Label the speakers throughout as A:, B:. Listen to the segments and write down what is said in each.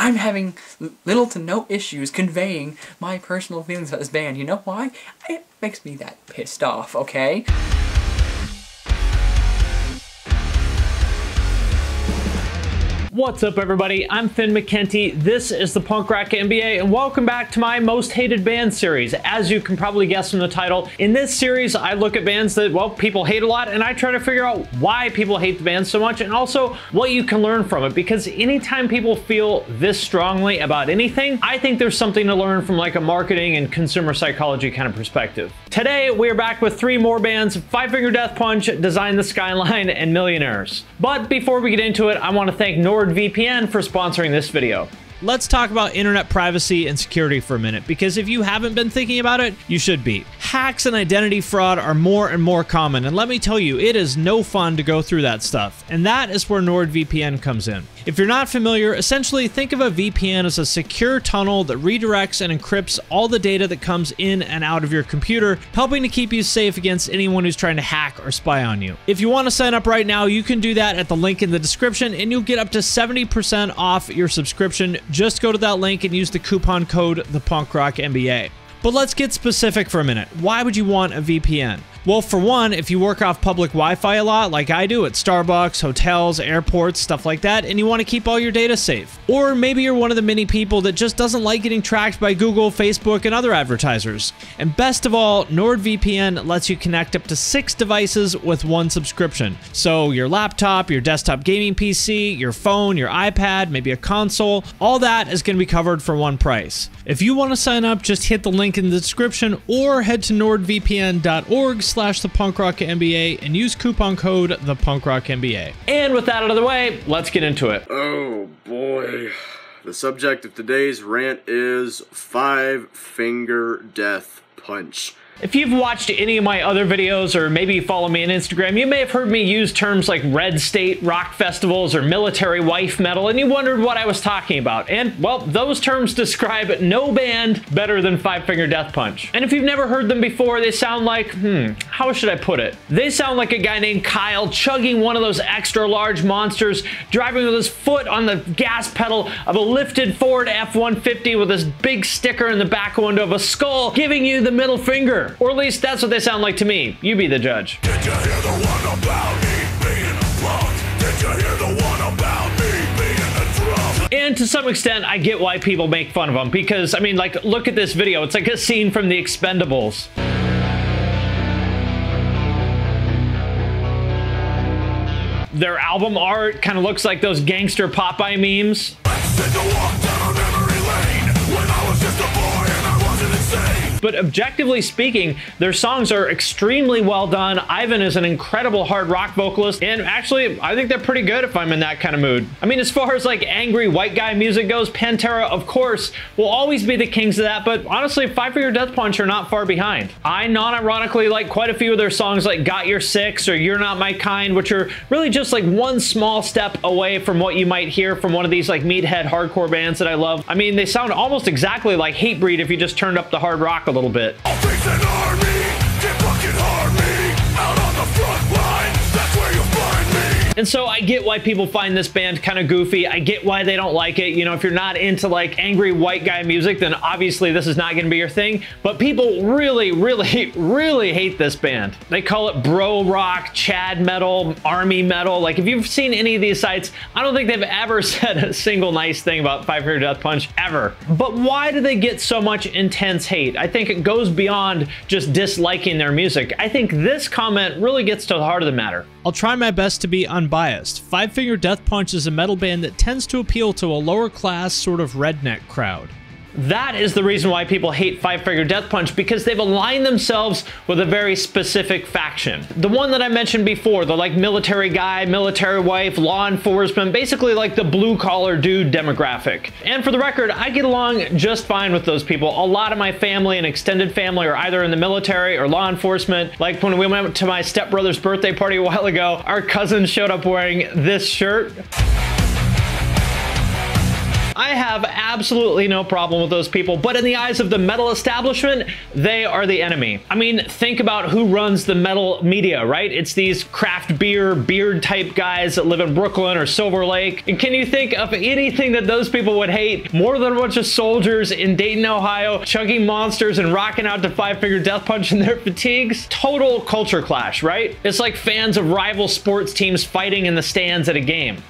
A: I'm having little to no issues conveying my personal feelings about this band. You know why? It makes me that pissed off, okay?
B: What's up, everybody? I'm Finn McKenty. This is the Punk Rock MBA, and welcome back to my Most Hated Band series. As you can probably guess from the title, in this series, I look at bands that, well, people hate a lot, and I try to figure out why people hate the band so much, and also what you can learn from it. Because anytime people feel this strongly about anything, I think there's something to learn from like a marketing and consumer psychology kind of perspective. Today, we're back with 3 more bands: Five Finger Death Punch, Design the Skyline, and Millionaires. But before we get into it, I want to thank NordVPN for sponsoring this video. Let's talk about internet privacy and security for a minute, because if you haven't been thinking about it, you should be. Hacks and identity fraud are more and more common, and let me tell you, it is no fun to go through that stuff, and that is where NordVPN comes in. If you're not familiar, essentially think of a VPN as a secure tunnel that redirects and encrypts all the data that comes in and out of your computer, helping to keep you safe against anyone who's trying to hack or spy on you. If you want to sign up right now, you can do that at the link in the description, and you'll get up to 70% off your subscription. Just go to that link and use the coupon code ThePunkRockMBA. But let's get specific for a minute. Why would you want a VPN? Well, for one, if you work off public Wi-Fi a lot, like I do at Starbucks, hotels, airports, stuff like that, and you want to keep all your data safe. Or maybe you're one of the many people that just doesn't like getting tracked by Google, Facebook, and other advertisers. And best of all, NordVPN lets you connect up to 6 devices with 1 subscription. So your laptop, your desktop gaming PC, your phone, your iPad, maybe a console, all that is going to be covered for one price. If you want to sign up, just hit the link in the description or head to nordvpn.org/thepunkrockmba and use coupon code ThePunkRockMBA. And with that out of the way, let's get into it.
C: Oh boy. The subject of today's rant is Five Finger Death Punch.
B: If you've watched any of my other videos, or maybe you follow me on Instagram, you may have heard me use terms like red state rock festivals or military wife metal, and you wondered what I was talking about. And, well, those terms describe no band better than Five Finger Death Punch. And if you've never heard them before, they sound like, how should I put it? They sound like a guy named Kyle chugging one of those extra large monsters, driving with his foot on the gas pedal of a lifted Ford F-150 with this big sticker in the back window of a skull, giving you the middle finger. Or at least that's what they sound like to me. You be the judge.
D: Did you hear the one about me being a punk? Did you hear the one about me being a drum?
B: And to some extent, I get why people make fun of them, because, I mean, like, look at this video. It's like a scene from The Expendables. Their album art kind of looks like those gangster Popeye memes.
D: I said to walk down memory lane when I was just a boy and I wasn't insane.
B: But objectively speaking, their songs are extremely well done. Ivan is an incredible hard rock vocalist, and actually, I think they're pretty good if I'm in that kind of mood. I mean, as far as like angry white guy music goes, Pantera, of course, will always be the kings of that, but honestly, Five Finger Death Punch are not far behind. I non-ironically like quite a few of their songs like Got Your Six or You're Not My Kind, which are really just like one small step away from what you might hear from one of these like meathead hardcore bands that I love. I mean, they sound almost exactly like Hatebreed if you just turned up the hard rock a little bit.
D: I'll fix an army, get fucking army, out on the front line, that's where you'll find me.
B: And so I get why people find this band kind of goofy. I get why they don't like it. You know, if you're not into like angry white guy music, then obviously this is not going to be your thing. But people really, really, really hate this band. They call it bro rock, Chad metal, army metal. Like, if you've seen any of these sites, I don't think they've ever said a single nice thing about Five Finger Death Punch, ever. But why do they get so much intense hate? I think it goes beyond just disliking their music. I think this comment really gets to the heart of the matter. I'll try my best to be unbiased. Five Finger Death Punch is a metal band that tends to appeal to a lower class, sort of redneck crowd. That is the reason why people hate Five Finger Death Punch, because they've aligned themselves with a very specific faction. The one that I mentioned before, the like military guy, military wife, law enforcement, basically like the blue-collar dude demographic. And for the record, I get along just fine with those people. A lot of my family and extended family are either in the military or law enforcement. Like when we went to my stepbrother's birthday party a while ago, our cousin showed up wearing this shirt. I have absolutely no problem with those people, but in the eyes of the metal establishment, they are the enemy. I mean, think about who runs the metal media, right? It's these craft beer, beard type guys that live in Brooklyn or Silver Lake. And can you think of anything that those people would hate more than a bunch of soldiers in Dayton, Ohio, chugging monsters and rocking out to Five Finger Death Punch in their fatigues? Total culture clash, right? It's like fans of rival sports teams fighting in the stands at a game.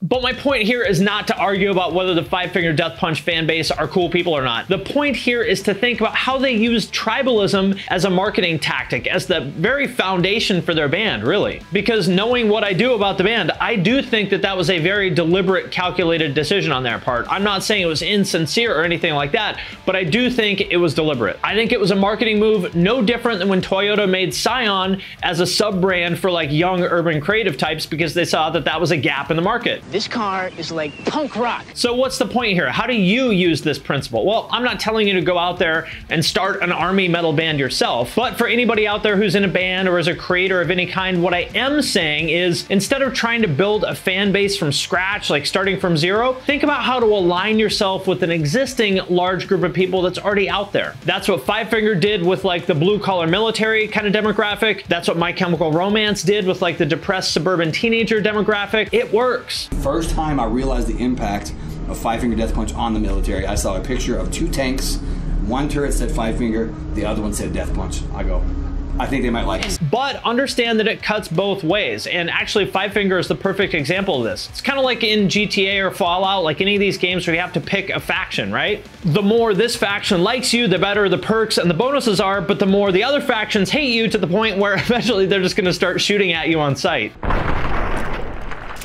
B: But my point here is not to argue about whether the Five Finger Death Punch fan base are cool people or not. The point here is to think about how they use tribalism as a marketing tactic, as the very foundation for their band, really. Because knowing what I do about the band, I do think that that was a very deliberate, calculated decision on their part. I'm not saying it was insincere or anything like that, but I do think it was deliberate. I think it was a marketing move no different than when Toyota made Scion as a sub-brand for like young urban creative types because they saw that that was a gap in the market.
E: This car is like punk rock.
B: So what's the point here? How do you use this principle? Well, I'm not telling you to go out there and start an army metal band yourself, but for anybody out there who's in a band or is a creator of any kind, what I am saying is instead of trying to build a fan base from scratch, like starting from zero, think about how to align yourself with an existing large group of people that's already out there. That's what Five Finger did with like the blue collar military kind of demographic. That's what My Chemical Romance did with like the depressed suburban teenager demographic. It works.
F: First time I realized the impact of Five Finger Death Punch on the military, I saw a picture of two tanks. One turret said Five Finger, the other one said Death Punch. I think they might like it.
B: But understand that it cuts both ways. And actually Five Finger is the perfect example of this. It's kind of like in GTA or Fallout, like any of these games where you have to pick a faction, right? The more this faction likes you, the better the perks and the bonuses are, but the more the other factions hate you to the point where eventually they're just gonna start shooting at you on sight.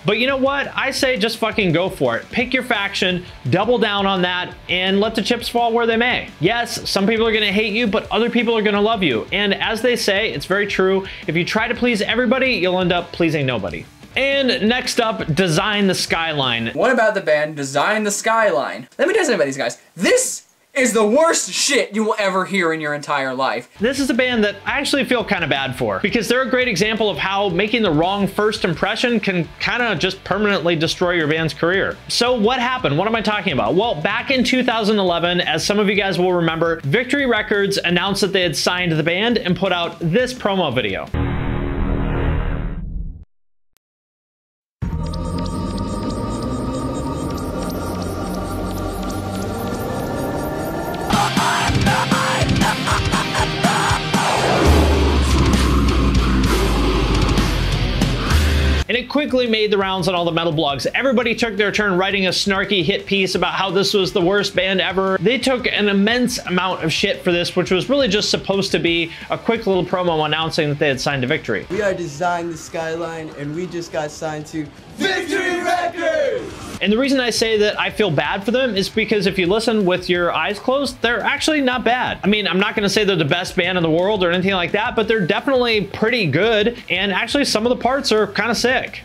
B: But you know what? I say just fucking go for it. Pick your faction, double down on that, and let the chips fall where they may. Yes, some people are gonna hate you, but other people are gonna love you. And as they say, it's very true, if you try to please everybody, you'll end up pleasing nobody. And next up, Design the Skyline.
A: What about the band Design the Skyline? Let me tell you something about these guys. This is the worst shit you will ever hear in your entire life.
B: This is a band that I actually feel kind of bad for because they're a great example of how making the wrong first impression can kind of just permanently destroy your band's career. So what happened? What am I talking about? Well, back in 2011, as some of you guys will remember, Victory Records announced that they had signed the band and put out this promo video. And it quickly made the rounds on all the metal blogs. Everybody took their turn writing a snarky hit piece about how this was the worst band ever. They took an immense amount of shit for this, which was really just supposed to be a quick little promo announcing that they had signed to Victory.
G: We are Design the Skyline, and we just got signed to Victory Records!
B: And the reason I say that I feel bad for them is because if you listen with your eyes closed, they're actually not bad. I mean, I'm not gonna say they're the best band in the world or anything like that, but they're definitely pretty good. And actually some of the parts are kind of sick.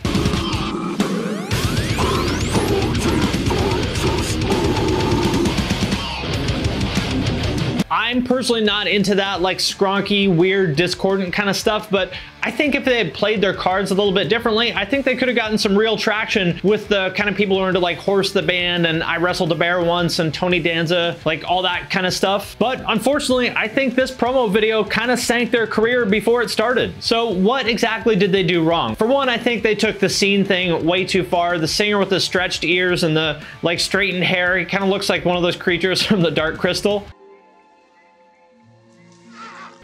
B: I'm personally not into that like skronky, weird, discordant kind of stuff, but I think if they had played their cards a little bit differently, I think they could have gotten some real traction with the kind of people who are into like Horse the Band and I Wrestled a Bear Once and Tony Danza, like all that kind of stuff. But unfortunately, I think this promo video kind of sank their career before it started. So what exactly did they do wrong? For one, I think they took the scene thing way too far. The singer with the stretched ears and the like straightened hair, he kind of looks like one of those creatures from the Dark Crystal.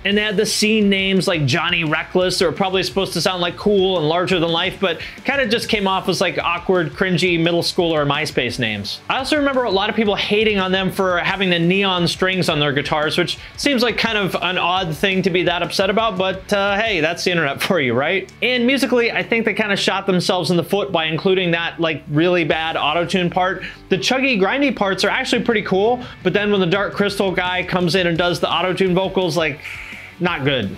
B: And they had the scene names like Johnny Reckless. They were probably supposed to sound like cool and larger than life, but kind of just came off as like awkward, cringy middle schooler MySpace names. I also remember a lot of people hating on them for having the neon strings on their guitars, which seems like kind of an odd thing to be that upset about, but hey, that's the internet for you, right? And musically, I think they kind of shot themselves in the foot by including that like really bad auto-tune part. The chuggy, grindy parts are actually pretty cool, but then when the Dark Crystal guy comes in and does the auto-tune vocals, like, not good.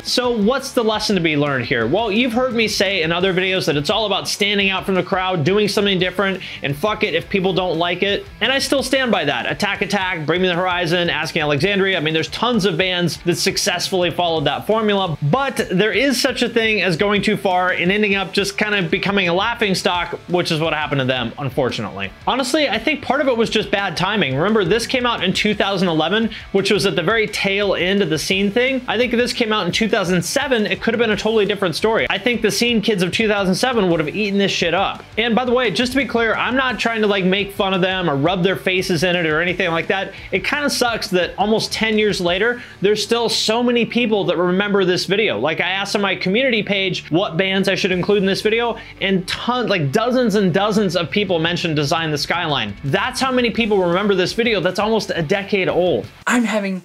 B: So what's the lesson to be learned here? Well, you've heard me say in other videos that it's all about standing out from the crowd, doing something different, and fuck it if people don't like it. And I still stand by that. Attack Attack, Bring Me the Horizon, Asking Alexandria. I mean, there's tons of bands that successfully followed that formula, but there is such a thing as going too far and ending up just kind of becoming a laughingstock, which is what happened to them, unfortunately. Honestly, I think part of it was just bad timing. Remember, this came out in 2011, which was at the very tail end of the Scene thing. I think if this came out in 2007, it could have been a totally different story. I think the Scene kids of 2007 would have eaten this shit up. And by the way, just to be clear, I'm not trying to like make fun of them or rub their faces in it or anything like that. It kind of sucks that almost 10 years later, there's still so many people that remember this video. Like, I asked on my community page what bands I should include in this video, and like dozens and dozens of people mentioned Design the Skyline. That's how many people remember this video that's almost a decade old.
A: I'm having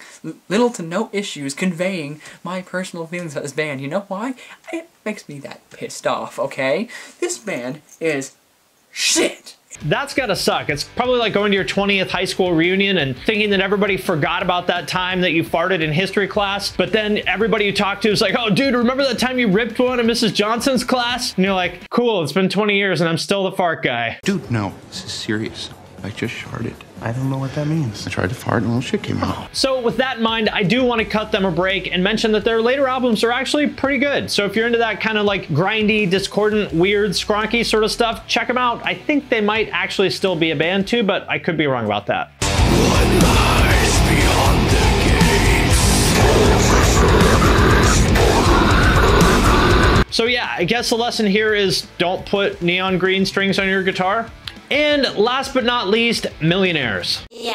A: little to no issues conveying my personal feelings about this band. You know why? It makes me that pissed off, okay? This band is shit.
B: That's gotta suck. It's probably like going to your 20th high school reunion and thinking that everybody forgot about that time that you farted in history class, but then everybody you talk to is like, oh dude, remember that time you ripped one in Mrs. Johnson's class? And you're like, cool, it's been 20 years and I'm still the fart guy.
H: Dude, no, this is serious. I just farted. I don't know what that means. I tried to fart and a little shit came out.
B: So with that in mind, I do want to cut them a break and mention that their later albums are actually pretty good. So if you're into that kind of like grindy, discordant, weird, skronky sort of stuff, check them out. I think they might actually still be a band too, but I could be wrong about that.
D: What lies beyond the gates?
B: So yeah, I guess the lesson here is don't put neon green strings on your guitar. And last but not least, Millionaires.
I: Yeah.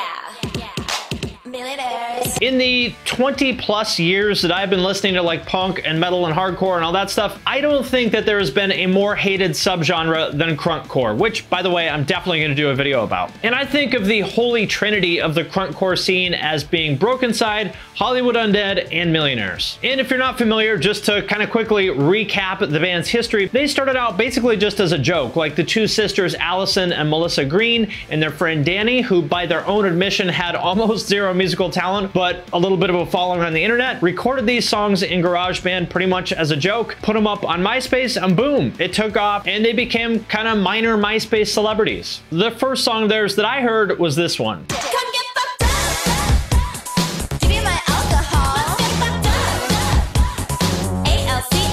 I: Millionaires.
B: In the 20 plus years that I've been listening to like punk and metal and hardcore and all that stuff, I don't think that there has been a more hated subgenre than crunkcore, which by the way, I'm definitely going to do a video about. And I think of the holy trinity of the crunkcore scene as being Broken Side, Hollywood Undead, and Millionaires. And if you're not familiar, just to kind of quickly recap the band's history, they started out basically just as a joke, like the two sisters Allison and Melissa Green and their friend Danny, who by their own admission had almost zero musical talent, but a little bit of a following on the internet, recorded these songs in GarageBand pretty much as a joke, put them up on MySpace, and boom, it took off, and they became kind of minor MySpace celebrities. The first song of theirs that I heard was this one.
I: Come get fucked up. Give me my alcohol. Get fucked up. ALCOHOL.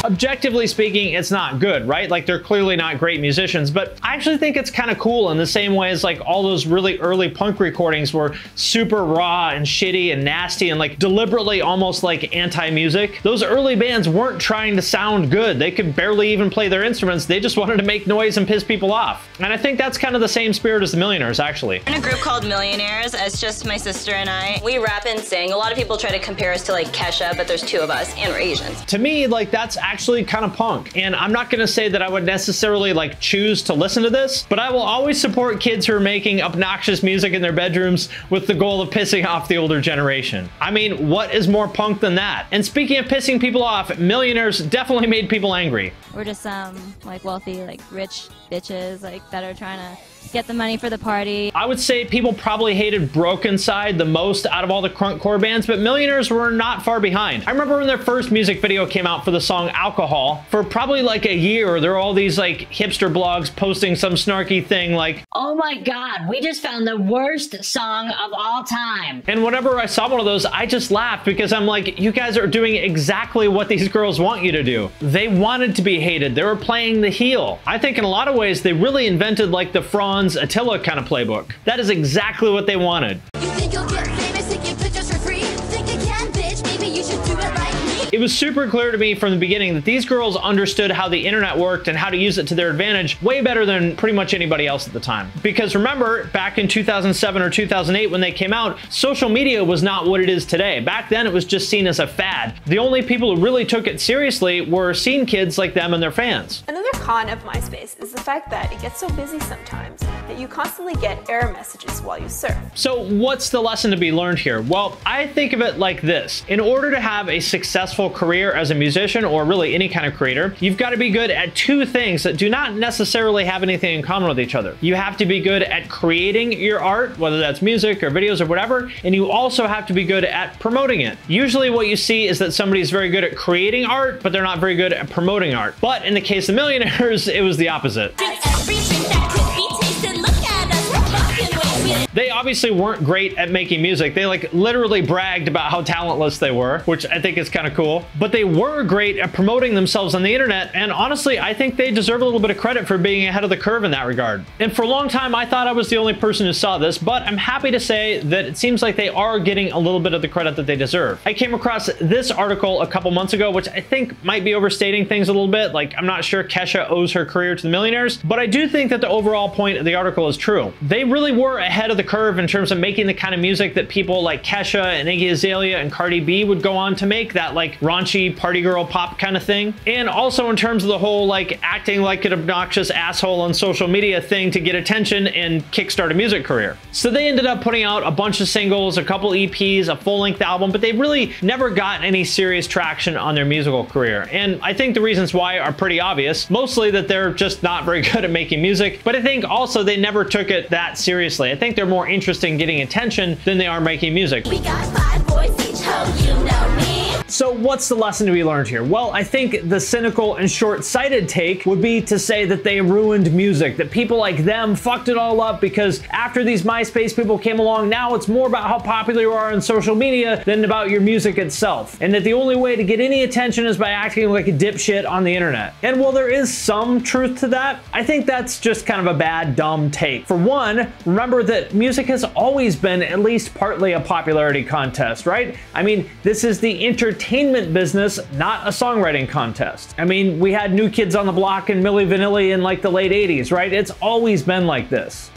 B: Objectively speaking, it's not good, right? Like, they're clearly not great musicians, but I actually think it's kind of cool in the same way as like all those really early punk recordings were super raw and shitty and nasty and like deliberately almost like anti-music. Those early bands weren't trying to sound good. They could barely even play their instruments. They just wanted to make noise and piss people off. And I think that's kind of the same spirit as the Millionaires, actually.
J: In a group called Millionaires, it's just my sister and I. We rap and sing. A lot of people try to compare us to like Kesha, but there's two of us and we're Asians.
B: To me, like, that's actually kind of punk. And I'm not gonna say that I would necessarily like choose to listen to this, but I will always support kids who are making obnoxious music in their bedrooms with the goal of pissing off the older generation. I mean, what is more punk than that? And speaking of pissing people off, Millionaires definitely made people angry.
K: We're just like wealthy, like rich bitches like that are trying to get the money for the party.
B: I would say people probably hated Broken Side the most out of all the crunkcore bands, but Millionaires were not far behind. I remember when their first music video came out for the song Alcohol, for probably like a year, there were all these like hipster blogs posting some snarky thing like,
L: oh my god, we just found the worst song of all time.
B: And whenever I saw one of those, I just laughed because I'm like, you guys are doing exactly what these girls want you to do. They wanted to be hated. They were playing the heel. I think in a lot of ways, they really invented like the Fronz, Attila kind of playbook. That is exactly what they wanted.
I: You think you'll get famous, taking pictures for free? Think you can, bitch? Maybe you should do it like me.
B: It was super clear to me from the beginning that these girls understood how the internet worked and how to use it to their advantage way better than pretty much anybody else at the time. Because remember, back in 2007 or 2008 when they came out, social media was not what it is today. Back then, it was just seen as a fad. The only people who really took it seriously were scene kids like them and their fans.
M: Another con of MySpace is the fact that it gets so busy sometimes, and that you constantly get error messages while you surf.
B: So what's the lesson to be learned here? Well, I think of it like this. In order to have a successful career as a musician, or really any kind of creator, you've got to be good at two things that do not necessarily have anything in common with each other. You have to be good at creating your art, whether that's music or videos or whatever, and you also have to be good at promoting it. Usually what you see is that somebody's very good at creating art, but they're not very good at promoting art. But in the case of Millionaires, it was the opposite. They obviously weren't great at making music. They like literally bragged about how talentless they were, which I think is kind of cool. But they were great at promoting themselves on the internet, and honestly, I think they deserve a little bit of credit for being ahead of the curve in that regard. And for a long time, I thought I was the only person who saw this, but I'm happy to say that it seems like they are getting a little bit of the credit that they deserve. I came across this article a couple months ago, which I think might be overstating things a little bit. Like, I'm not sure Kesha owes her career to the Millionaires, but I do think that the overall point of the article is true. They really were ahead of the curve in terms of making the kind of music that people like Kesha and Iggy Azalea and Cardi B would go on to make, that like raunchy party girl pop kind of thing. And also in terms of the whole like acting like an obnoxious asshole on social media thing to get attention and kickstart a music career. So they ended up putting out a bunch of singles, a couple EPs, a full-length album, but they really never got any serious traction on their musical career. And I think the reasons why are pretty obvious. Mostly that they're just not very good at making music, but I think also they never took it that seriously. I think they're more interested in getting attention than they are making music.
I: We got 5 boys each, hope you know me.
B: So what's the lesson to be learned here? Well, I think the cynical and short-sighted take would be to say that they ruined music, that people like them fucked it all up because after these MySpace people came along, now it's more about how popular you are on social media than about your music itself. And that the only way to get any attention is by acting like a dipshit on the internet. And while there is some truth to that, I think that's just kind of a bad, dumb take. For one, remember that music has always been at least partly a popularity contest, right? I mean, this is the entertainment business, not a songwriting contest. I mean, we had New Kids on the Block and Milli Vanilli in like the late 80s, right? It's always been like this.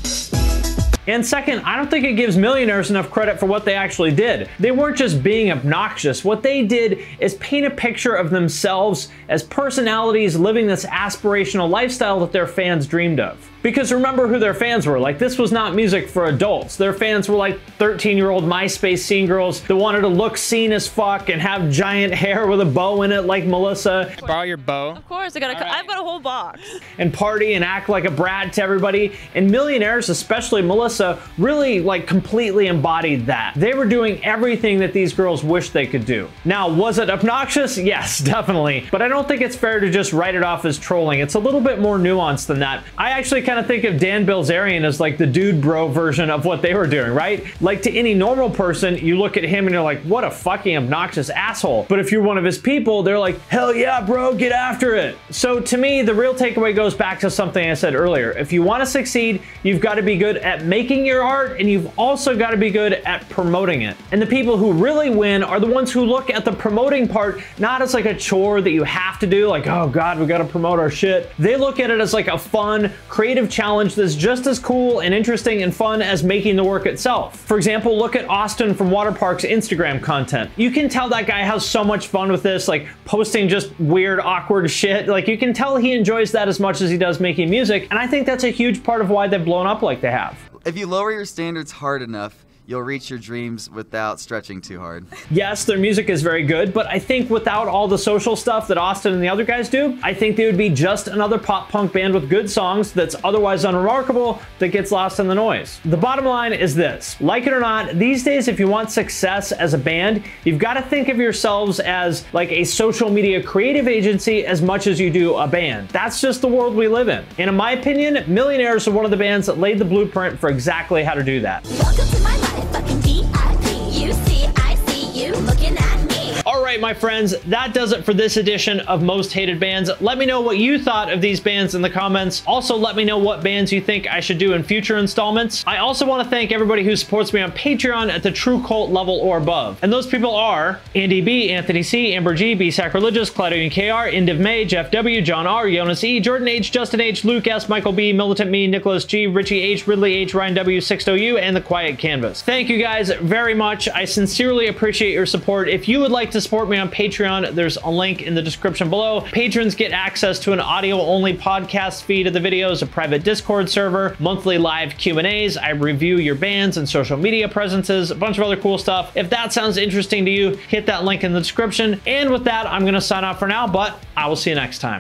B: And second, I don't think it gives Millionaires enough credit for what they actually did. They weren't just being obnoxious. What they did is paint a picture of themselves as personalities living this aspirational lifestyle that their fans dreamed of. Because remember who their fans were. Like, this was not music for adults. Their fans were like 13-year-old MySpace scene girls that wanted to look seen as fuck and have giant hair with a bow in it like Melissa.
N: Borrow your bow?
O: Of course, I've got a whole box.
B: And party and act like a brat to everybody. And Millionaires, especially Melissa, really like completely embodied that. They were doing everything that these girls wished they could do. Now, was it obnoxious? Yes, definitely. But I don't think it's fair to just write it off as trolling. It's a little bit more nuanced than that. I actually kind of think of Dan Bilzerian as like the dude bro version of what they were doing, right? Like, to any normal person, you look at him and you're like, what a fucking obnoxious asshole. But if you're one of his people, they're like, hell yeah, bro, get after it. So to me, the real takeaway goes back to something I said earlier. If you want to succeed, you've got to be good at making your art, and you've also got to be good at promoting it. And the people who really win are the ones who look at the promoting part not as like a chore that you have to do, like, oh god, we got to promote our shit. They look at it as like a fun, creative challenge that's just as cool and interesting and fun as making the work itself. For example, look at Austin from Waterpark's Instagram content. You can tell that guy has so much fun with this, like posting just weird, awkward shit. Like, you can tell he enjoys that as much as he does making music, and I think that's a huge part of why they've blown up like they have.
P: If you lower your standards hard enough, you'll reach your dreams without stretching too hard.
B: Yes, their music is very good, but I think without all the social stuff that Austin and the other guys do, I think they would be just another pop punk band with good songs that's otherwise unremarkable that gets lost in the noise. The bottom line is this: like it or not, these days if you want success as a band, you've got to think of yourselves as like a social media creative agency as much as you do a band. That's just the world we live in. And in my opinion, Millionaires are one of the bands that laid the blueprint for exactly how to do that.
I: Welcome to my motherfucking VIP. You see, I see you looking at me.
B: All right, my friends, that does it for this edition of Most Hated Bands. Let me know what you thought of these bands in the comments. Also, let me know what bands you think I should do in future installments. I also want to thank everybody who supports me on Patreon at the True Cult level or above. And those people are Andy B, Anthony C, Amber G, B Sacrilegious, Claudio KR, Indiv May, Jeff W, John R, Jonas E, Jordan H, Justin H, Luke S, Michael B, Militant Me, Nicholas G, Richie H, Ridley H, Ryan W, Sixto U, and The Quiet Canvas. Thank you guys very much. I sincerely appreciate your support. If you would like to support support me on Patreon, there's a link in the description below. Patrons get access to an audio-only podcast feed of the videos, a private Discord server, monthly live Q&As. I review your bands and social media presences, a bunch of other cool stuff. If that sounds interesting to you, hit that link in the description. And with that, I'm going to sign off for now, but I will see you next time.